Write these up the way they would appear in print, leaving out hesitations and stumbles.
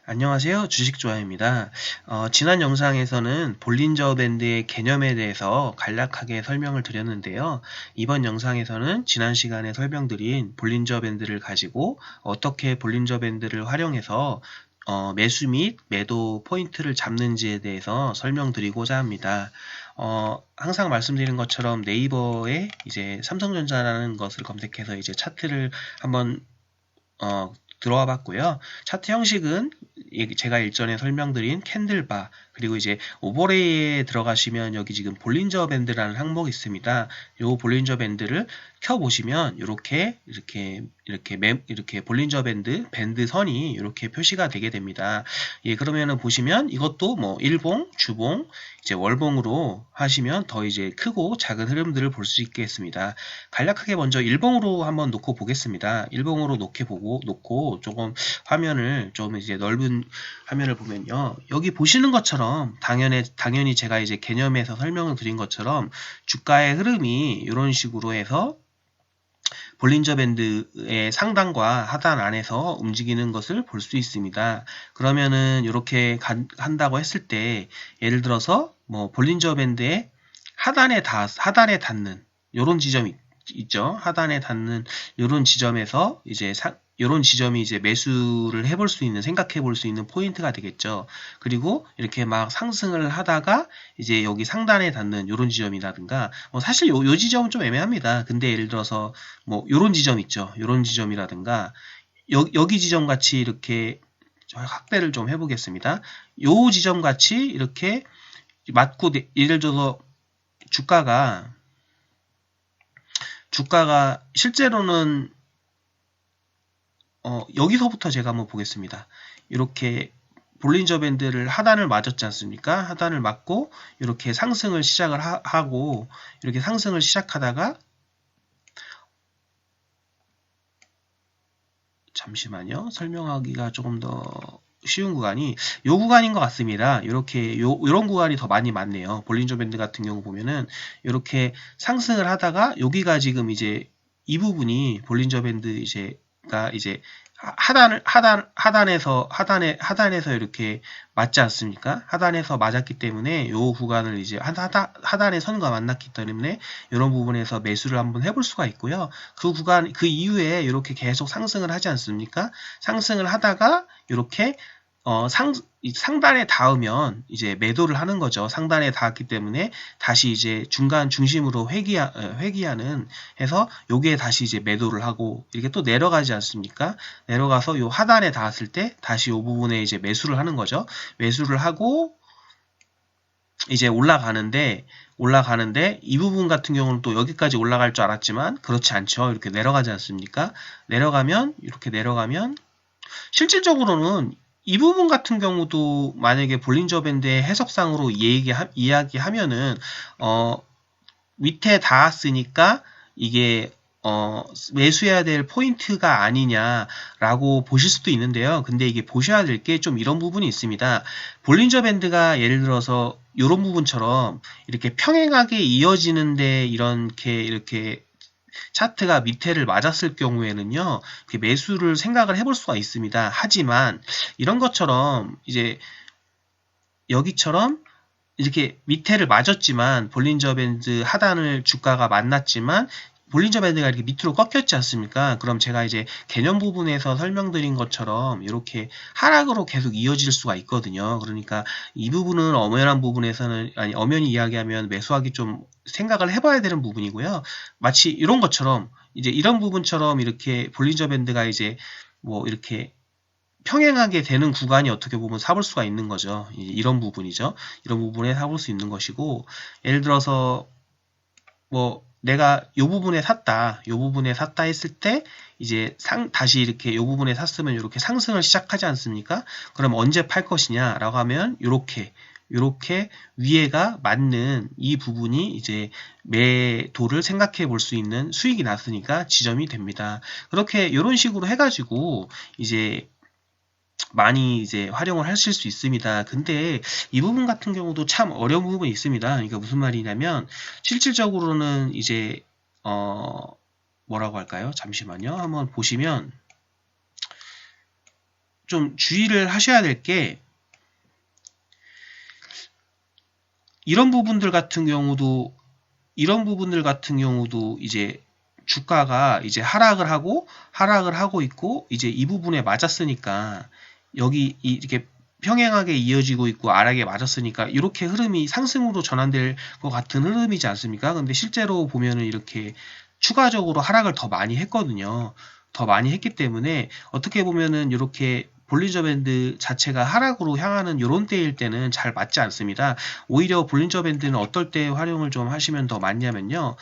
안녕하세요. 주식조아입니다. 지난 영상에서는 볼린저 밴드의 개념에 대해서 간략하게 설명을 드렸는데요. 이번 영상에서는 지난 시간에 설명드린 볼린저 밴드를 가지고 어떻게 볼린저 밴드를 활용해서 매수 및 매도 포인트를 잡는지에 대해서 설명드리고자 합니다. 항상 말씀드린 것처럼 네이버에 이제 삼성전자라는 것을 검색해서 이제 차트를 한번 들어와 봤고요. 차트 형식은 제가 일전에 설명드린 캔들바, 그리고 이제 오버레이에 들어가시면 여기 지금 볼린저 밴드라는 항목이 있습니다. 이 볼린저 밴드를 켜보시면 이렇게 볼린저 밴드 선이 이렇게 표시가 되게 됩니다. 예, 그러면은 보시면 이것도 뭐 일봉, 주봉, 이제 월봉으로 하시면 더 이제 크고 작은 흐름들을 볼 수 있겠습니다. 간략하게 먼저 일봉으로 한번 놓고 보겠습니다. 일봉으로 놓고 조금 화면을 좀 이제 넓은 화면을 보면요. 여기 보시는 것처럼 당연히 제가 이제 개념에서 설명을 드린 것처럼 주가의 흐름이 이런 식으로 해서 볼린저 밴드의 상단과 하단 안에서 움직이는 것을 볼 수 있습니다. 그러면은 이렇게 한다고 했을 때 예를 들어서 뭐 볼린저 밴드의 하단에 닿는 이런 지점이 있죠. 하단에 닿는 이런 지점에서 이제 이런 지점이 이제 매수를 해볼 수 있는, 생각해 볼 수 있는 포인트가 되겠죠. 그리고 이렇게 막 상승을 하다가 이제 여기 상단에 닿는 이런 지점이라든가, 사실 요 지점은 좀 애매합니다. 근데 예를 들어서 뭐 요런 지점 있죠. 요런 지점이라든가, 여기 지점 같이 이렇게 확대를 좀 해보겠습니다. 요 지점 같이 이렇게 맞고, 예를 들어서 주가가 실제로는 여기서부터 제가 한번 보겠습니다. 이렇게 볼린저 밴드를 하단을 맞았지 않습니까? 하단을 맞고 이렇게 상승을 시작을 하고 이렇게 상승을 시작하다가, 잠시만요. 설명하기가 조금 더 쉬운 구간이 요 구간인 것 같습니다. 이렇게 요런 구간이 더 많이 맞네요. 볼린저 밴드 같은 경우 보면은 이렇게 상승을 하다가 여기가 지금 이제 이 부분이 볼린저 밴드 이제가 이제 하단에서 이렇게 맞지 않습니까? 하단에서 맞았기 때문에 요 구간을 이제 하단의 선과 만났기 때문에 이런 부분에서 매수를 한번 해볼 수가 있고요. 그 이후에 이렇게 계속 상승을 하지 않습니까? 상승을 하다가 이렇게 상단에 닿으면 이제 매도를 하는 거죠. 상단에 닿았기 때문에 다시 이제 중간 중심으로 회귀하는 해서 여기에 다시 이제 매도를 하고 이렇게 또 내려가지 않습니까? 내려가서 요 하단에 닿았을 때 다시 요 부분에 이제 매수를 하는 거죠. 매수를 하고 이제 올라가는데 이 부분 같은 경우는 또 여기까지 올라갈 줄 알았지만 그렇지 않죠. 이렇게 내려가지 않습니까? 이렇게 내려가면 실질적으로는 이 부분 같은 경우도 만약에 볼린저 밴드의 해석상으로 이야기하면은 밑에 닿았으니까 이게 매수해야 될 포인트가 아니냐라고 보실 수도 있는데요. 근데 이게 보셔야 될 게 좀 이런 부분이 있습니다. 볼린저 밴드가 예를 들어서 이런 부분처럼 이렇게 평행하게 이어지는데 이렇게 차트가 밑에를 맞았을 경우에는요, 매수를 생각을 해볼 수가 있습니다. 하지만 이런 것처럼 이제 여기처럼 이렇게 밑에를 맞았지만 볼린저 밴드 하단을 주가가 만났지만 볼린저 밴드가 이렇게 밑으로 꺾였지 않습니까? 그럼 제가 이제 개념 부분에서 설명드린 것처럼 이렇게 하락으로 계속 이어질 수가 있거든요. 그러니까 이 부분은 엄연히 이야기하면 매수하기 좀 생각을 해봐야 되는 부분이고요. 마치 이런 것처럼 이제 이런 부분처럼 이렇게 볼린저 밴드가 이제 뭐 이렇게 평행하게 되는 구간이 어떻게 보면 사볼 수가 있는 거죠. 이런 부분이죠. 이런 부분에 사볼 수 있는 것이고, 예를 들어서 뭐 내가 요 부분에 샀다 했을 때 이제 다시 이렇게 요 부분에 샀으면 이렇게 상승을 시작하지 않습니까? 그럼 언제 팔 것이냐라고 하면 요렇게 위에가 맞는 이 부분이 이제 매도를 생각해 볼 수 있는 수익이 났으니까 지점이 됩니다. 그렇게 이런 식으로 해가지고 이제 많이 이제 활용을 하실 수 있습니다. 근데 이 부분 같은 경우도 참 어려운 부분이 있습니다. 그러니까 무슨 말이냐면 실질적으로는 이제 뭐라고 할까요? 잠시만요. 한번 보시면 좀 주의를 하셔야 될 게 이런 부분들 같은 경우도 이제 주가가 이제 하락을 하고 있고 이제 이 부분에 맞았으니까 여기 이렇게 평행하게 이어지고 있고 하락에 맞았으니까 이렇게 흐름이 상승으로 전환될 것 같은 흐름이지 않습니까? 근데 실제로 보면은 이렇게 추가적으로 하락을 더 많이 했거든요. 더 많이 했기 때문에 어떻게 보면은 이렇게 볼린저 밴드 자체가 하락으로 향하는 이런 때일 때는 잘 맞지 않습니다. 오히려 볼린저 밴드는 어떨 때 활용을 좀 하시면 더 맞냐면요.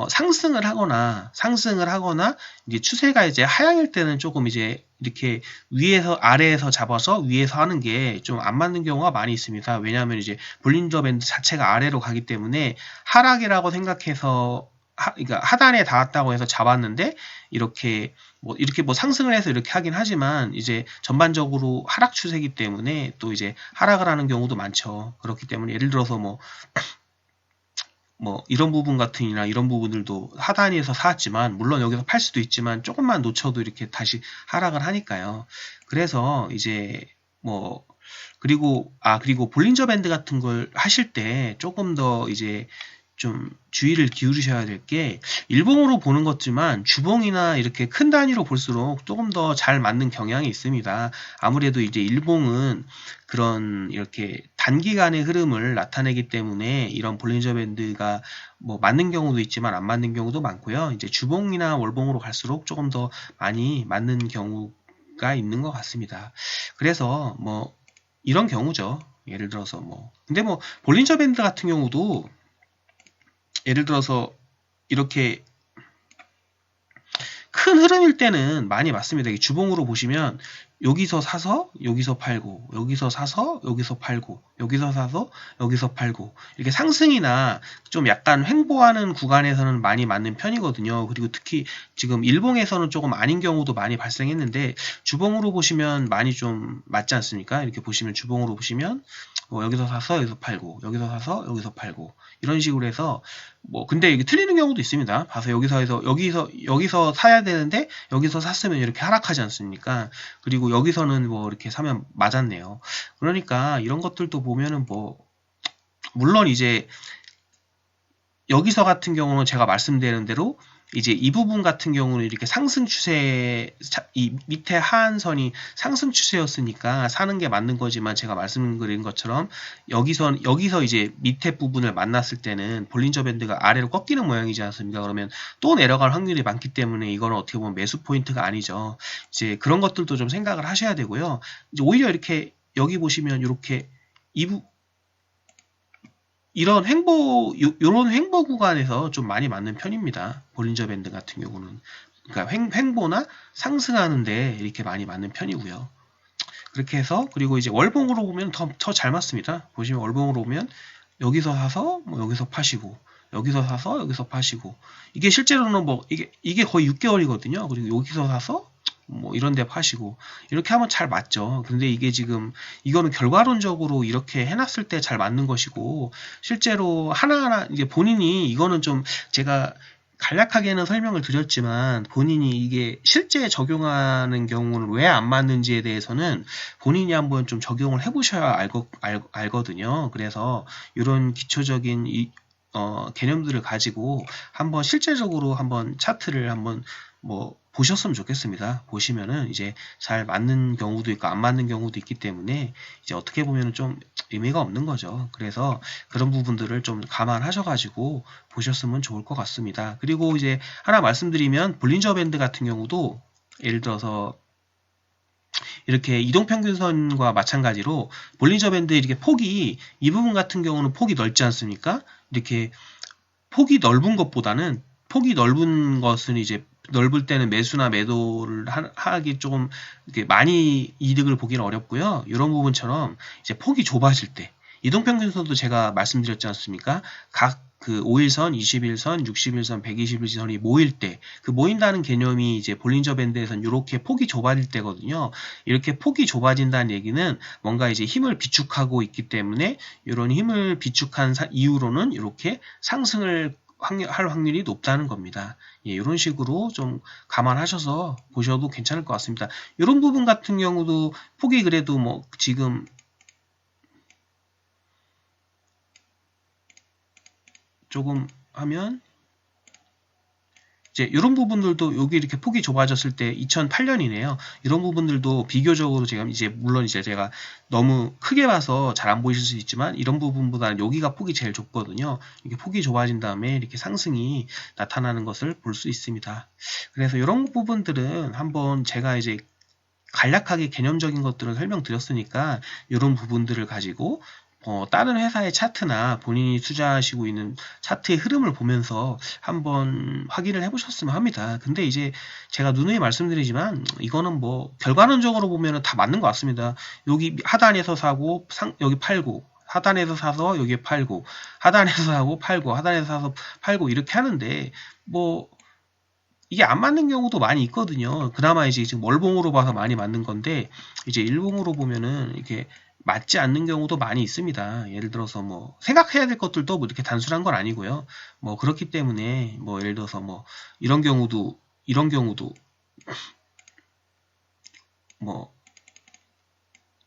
상승을 하거나 이제 추세가 이제 하향일 때는 조금 이제 이렇게 위에서 아래에서 잡아서 위에서 하는 게 좀 안 맞는 경우가 많이 있습니다. 왜냐하면 이제 볼린저 밴드 자체가 아래로 가기 때문에 하락이라고 생각해서 그러니까 하단에 닿았다고 해서 잡았는데 이렇게 뭐 상승을 해서 이렇게 하긴 하지만 이제 전반적으로 하락 추세이기 때문에 또 이제 하락을 하는 경우도 많죠. 그렇기 때문에 예를 들어서 뭐 이런 부분 같은이나 이런 부분들도 하단에서 사왔지만 물론 여기서 팔 수도 있지만 조금만 놓쳐도 이렇게 다시 하락을 하니까요. 그래서 이제 뭐 그리고 볼린저 밴드 같은 걸 하실 때 조금 더 이제 좀 주의를 기울이셔야 될 게 일봉으로 보는 것지만 주봉이나 이렇게 큰 단위로 볼수록 조금 더 잘 맞는 경향이 있습니다. 아무래도 이제 일봉은 그런 이렇게 단기간의 흐름을 나타내기 때문에 이런 볼린저 밴드가 뭐 맞는 경우도 있지만 안 맞는 경우도 많고요. 이제 주봉이나 월봉으로 갈수록 조금 더 많이 맞는 경우가 있는 것 같습니다. 그래서 뭐 이런 경우죠. 예를 들어서 근데 볼린저 밴드 같은 경우도 예를 들어서 이렇게 큰 흐름일 때는 많이 맞습니다. 주봉으로 보시면 여기서 사서 여기서 팔고 여기서 사서 여기서 팔고 여기서 사서 여기서 팔고 이렇게 상승이나 좀 약간 횡보하는 구간에서는 많이 맞는 편이거든요. 그리고 특히 지금 일봉에서는 조금 아닌 경우도 많이 발생했는데 주봉으로 보시면 많이 좀 맞지 않습니까? 이렇게 보시면 주봉으로 보시면 여기서 사서 여기서 팔고 여기서 사서 여기서 팔고 이런 식으로 해서 근데 이게 틀리는 경우도 있습니다. 봐서 여기서 사야 되는데 여기서 샀으면 이렇게 하락하지 않습니까? 그리고 여기서는 이렇게 사면 맞았네요. 그러니까 이런 것들도 보면은 물론 이제 여기서 같은 경우는 제가 말씀드린 대로 이제 이 부분 같은 경우는 이렇게 상승 추세, 이 밑에 하한선이 상승 추세였으니까 사는 게 맞는 거지만 제가 말씀드린 것처럼 여기서 이제 밑에 부분을 만났을 때는 볼린저 밴드가 아래로 꺾이는 모양이지 않습니까? 그러면 또 내려갈 확률이 많기 때문에 이거는 어떻게 보면 매수 포인트가 아니죠. 이제 그런 것들도 좀 생각을 하셔야 되고요. 이제 오히려 이렇게 여기 보시면 이렇게 이런 요런 횡보 구간에서 좀 많이 맞는 편입니다. 볼린저 밴드 같은 경우는. 그러니까 횡보나 상승하는데 이렇게 많이 맞는 편이고요. 그렇게 해서, 그리고 이제 월봉으로 보면 더 잘 맞습니다. 보시면 월봉으로 보면 여기서 사서, 여기서 파시고, 여기서 사서, 여기서 파시고. 이게 실제로는 이게 거의 6개월이거든요. 그리고 여기서 사서, 이런 데 파시고 이렇게 하면 잘 맞죠. 근데 이게 지금 이거는 결과론적으로 이렇게 해놨을 때 잘 맞는 것이고 실제로 하나하나 이제 본인이 이거는 좀 제가 간략하게는 설명을 드렸지만 본인이 이게 실제 적용하는 경우는 왜 안 맞는지에 대해서는 본인이 한번 좀 적용을 해보셔야 알거든요. 그래서 이런 기초적인 개념들을 가지고 한번 실제적으로 한번 차트를 한번 보셨으면 좋겠습니다. 보시면은 이제 잘 맞는 경우도 있고 안 맞는 경우도 있기 때문에 이제 어떻게 보면은 좀 의미가 없는 거죠. 그래서 그런 부분들을 좀 감안하셔가지고 보셨으면 좋을 것 같습니다. 그리고 이제 하나 말씀드리면 볼린저 밴드 같은 경우도 예를 들어서 이렇게 이동평균선과 마찬가지로 볼린저 밴드 이렇게 이 부분 같은 경우는 폭이 넓지 않습니까? 이렇게 폭이 넓은 것보다는 폭이 넓은 것은 이제 넓을 때는 매수나 매도를 하기 조금 이렇게 많이 이득을 보기는 어렵고요. 이런 부분처럼 이제 폭이 좁아질 때 이동평균선도 제가 말씀드렸지 않습니까? 각 그 5일선, 21선, 61선, 121선이 모일 때 그 모인다는 개념이 이제 볼린저 밴드에서는 이렇게 폭이 좁아질 때거든요. 이렇게 폭이 좁아진다는 얘기는 뭔가 이제 힘을 비축하고 있기 때문에 이런 힘을 비축한 이후로는 이렇게 상승을 할 확률이 높다는 겁니다. 예, 이런 식으로 좀 감안하셔서 보셔도 괜찮을 것 같습니다. 이런 부분 같은 경우도 폭이 그래도 뭐 지금 조금 하면 이제 이런 부분들도 여기 이렇게 폭이 좁아졌을 때 2008년이네요. 이런 부분들도 비교적으로 제가 이제 물론 이제 제가 너무 크게 봐서 잘 안 보이실 수 있지만 이런 부분보다는 여기가 폭이 제일 좁거든요. 이게 폭이 좁아진 다음에 이렇게 상승이 나타나는 것을 볼 수 있습니다. 그래서 이런 부분들은 한번 제가 이제 간략하게 개념적인 것들을 설명드렸으니까 이런 부분들을 가지고 다른 회사의 차트나 본인이 투자하시고 있는 차트의 흐름을 보면서 한번 확인을 해보셨으면 합니다. 근데 이제 제가 누누이 말씀드리지만 이거는 뭐 결과론적으로 보면 다 맞는 것 같습니다. 여기 하단에서 사고 여기 팔고 하단에서 사서 여기에 팔고 하단에서 사고 팔고 하단에서 사서 팔고 이렇게 하는데 뭐 이게 안 맞는 경우도 많이 있거든요. 그나마 이제 지금 월봉으로 봐서 많이 맞는 건데 이제 일봉으로 보면은 이게 맞지 않는 경우도 많이 있습니다. 예를 들어서 뭐 생각해야 될 것들도 뭐 이렇게 단순한 건 아니고요. 뭐 그렇기 때문에 뭐 예를 들어서 뭐 이런 경우도 뭐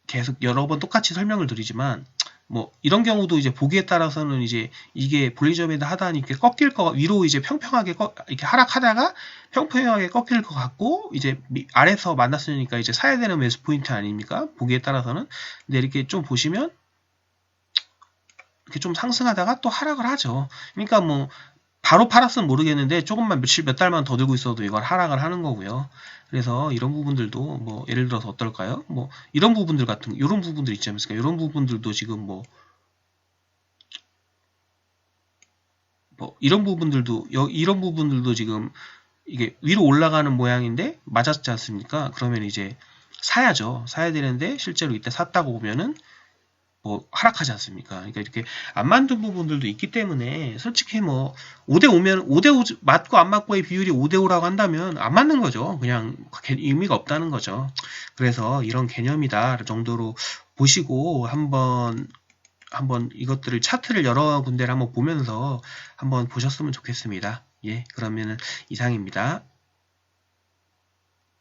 계속 여러 번 똑같이 설명을 드리지만 뭐 이런 경우도 이제 보기에 따라서는 이제 이게 볼리저 밴드 하단이 이렇게 꺾일 거 위로 이제 평평하게 이렇게 하락하다가 평평하게 꺾일 것 같고 이제 아래서 만났으니까 이제 사야 되는 매수 포인트 아닙니까? 보기에 따라서는. 근데 이렇게 좀 보시면 이렇게 좀 상승하다가 또 하락을 하죠. 그러니까 뭐 바로 팔았으면 모르겠는데 조금만 며칠 몇 달만 더 들고 있어도 이걸 하락을 하는 거고요. 그래서 이런 부분들도 뭐 예를 들어서 어떨까요? 뭐 이런 부분들 같은 이런 부분들 있지 않습니까? 이런 부분들도 지금 뭐 이런 부분들도 이런 부분들도 지금 이게 위로 올라가는 모양인데 맞았지 않습니까? 그러면 이제 사야죠. 사야 되는데 실제로 이때 샀다고 보면은 뭐 하락하지 않습니까? 그러니까 이렇게 안 맞는 부분들도 있기 때문에 솔직히 뭐 5대5면 5대5 맞고 안 맞고의 비율이 5대5라고 한다면 안 맞는 거죠. 그냥 의미가 없다는 거죠. 그래서 이런 개념이다 정도로 보시고 한번 이것들을 차트를 여러 군데를 한번 보면서 한번 보셨으면 좋겠습니다. 예, 그러면은 이상입니다.